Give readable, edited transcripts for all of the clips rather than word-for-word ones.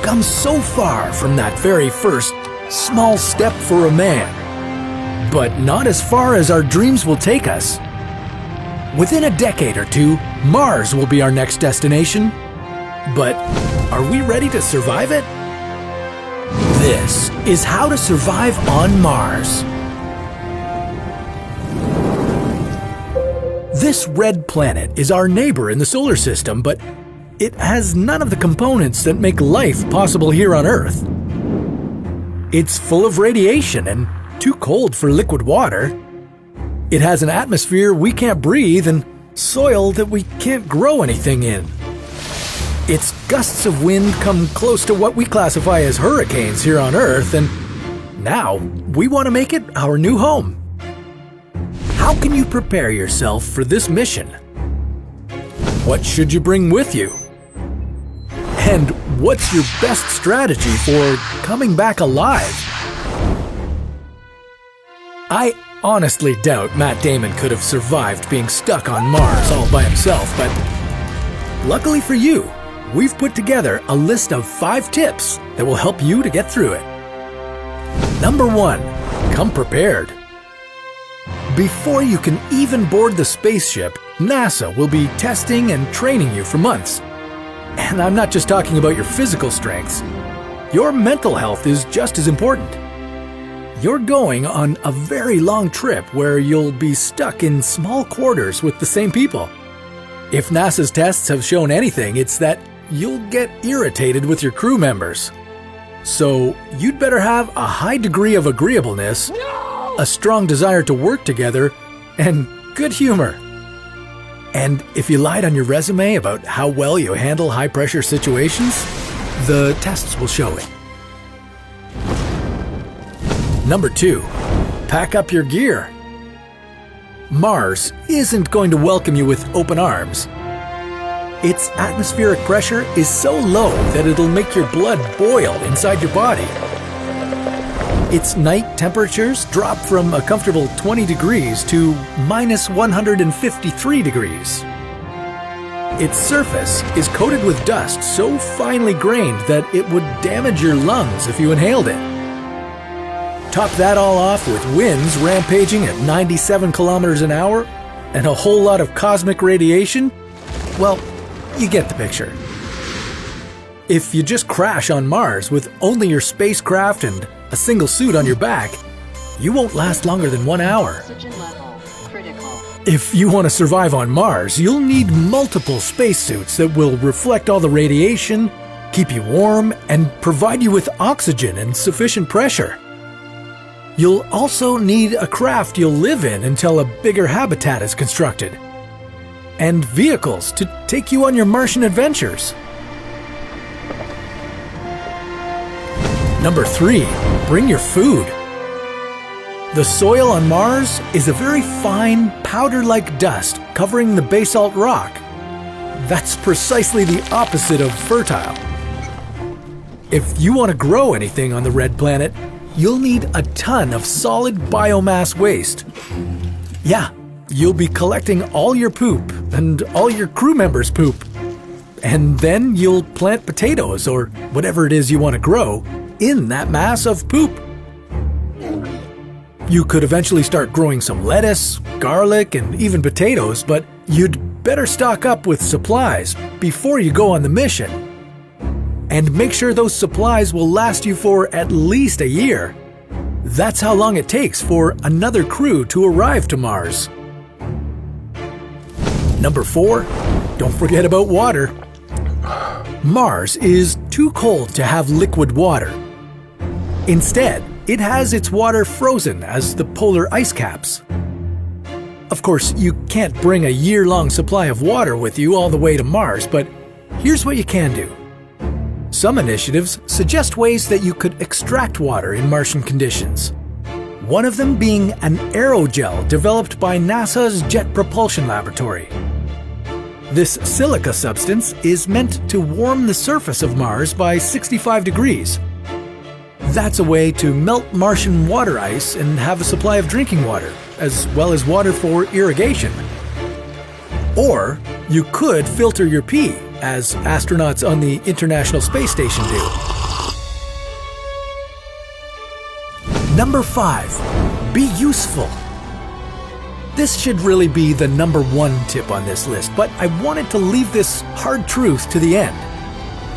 We've come so far from that very first small step for a man, but not as far as our dreams will take us. Within a decade or two, Mars will be our next destination. But are we ready to survive it? This is how to survive on Mars. This red planet is our neighbor in the solar system, but it has none of the components that make life possible here on Earth. It's full of radiation and too cold for liquid water. It has an atmosphere we can't breathe and soil that we can't grow anything in. Its gusts of wind come close to what we classify as hurricanes here on Earth, and now we want to make it our new home. How can you prepare yourself for this mission? What should you bring with you? And what's your best strategy for coming back alive? I honestly doubt Matt Damon could have survived being stuck on Mars all by himself, but luckily for you, we've put together a list of 5 tips that will help you to get through it. Number 1, come prepared. Before you can even board the spaceship, NASA will be testing and training you for months. And I'm not just talking about your physical strengths. Your mental health is just as important. You're going on a very long trip where you'll be stuck in small quarters with the same people. If NASA's tests have shown anything, it's that you'll get irritated with your crew members. So you'd better have a high degree of agreeableness, a strong desire to work together, and good humor. And if you lied on your resume about how well you handle high-pressure situations, the tests will show it. Number 2, pack up your gear. Mars isn't going to welcome you with open arms. Its atmospheric pressure is so low that it'll make your blood boil inside your body. Its night temperatures drop from a comfortable 20 degrees to minus 153 degrees. Its surface is coated with dust so finely grained that it would damage your lungs if you inhaled it. Top that all off with winds rampaging at 97 kilometers an hour and a whole lot of cosmic radiation? Well, you get the picture. If you just crash on Mars with only your spacecraft and a single suit on your back, you won't last longer than 1 hour. If you want to survive on Mars, you'll need multiple spacesuits that will reflect all the radiation, keep you warm, and provide you with oxygen and sufficient pressure. You'll also need a craft you'll live in until a bigger habitat is constructed, and vehicles to take you on your Martian adventures. Number 3, bring your food. The soil on Mars is a very fine, powder-like dust covering the basalt rock. That's precisely the opposite of fertile. If you want to grow anything on the red planet, you'll need a ton of solid biomass waste. Yeah, you'll be collecting all your poop and all your crew members' poop. And then you'll plant potatoes or whatever it is you want to grow in that mass of poop. You could eventually start growing some lettuce, garlic, and even potatoes, but you'd better stock up with supplies before you go on the mission. And make sure those supplies will last you for at least a year. That's how long it takes for another crew to arrive to Mars. Number 4, don't forget about water. Mars is too cold to have liquid water. Instead, it has its water frozen as the polar ice caps. Of course, you can't bring a year-long supply of water with you all the way to Mars, but here's what you can do. Some initiatives suggest ways that you could extract water in Martian conditions. One of them being an aerogel developed by NASA's Jet Propulsion Laboratory. This silica substance is meant to warm the surface of Mars by 65 degrees. That's a way to melt Martian water ice and have a supply of drinking water, as well as water for irrigation. Or you could filter your pee, as astronauts on the International Space Station do. Number 5. Be useful. This should really be the number 1 tip on this list, but I wanted to leave this hard truth to the end.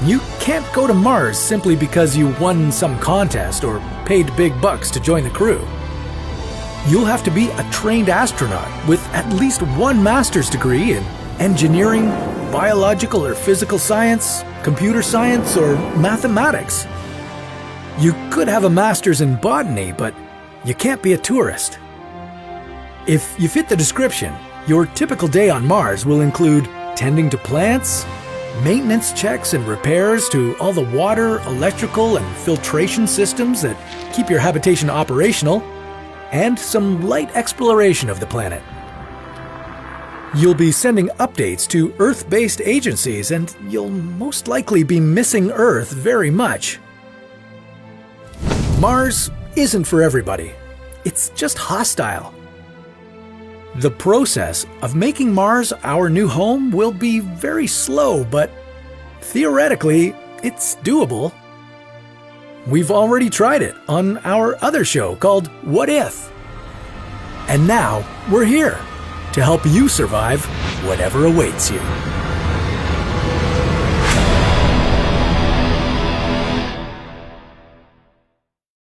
You can't go to Mars simply because you won some contest or paid big bucks to join the crew. You'll have to be a trained astronaut with at least 1 master's degree in engineering, biological or physical science, computer science, or mathematics. You could have a master's in botany, but you can't be a tourist. If you fit the description, your typical day on Mars will include tending to plants, maintenance checks and repairs to all the water, electrical, and filtration systems that keep your habitation operational, and some light exploration of the planet. You'll be sending updates to Earth-based agencies, and you'll most likely be missing Earth very much. Mars isn't for everybody. It's just hostile. The process of making Mars our new home will be very slow, but theoretically, it's doable. We've already tried it on our other show called What If? And now we're here to help you survive whatever awaits you.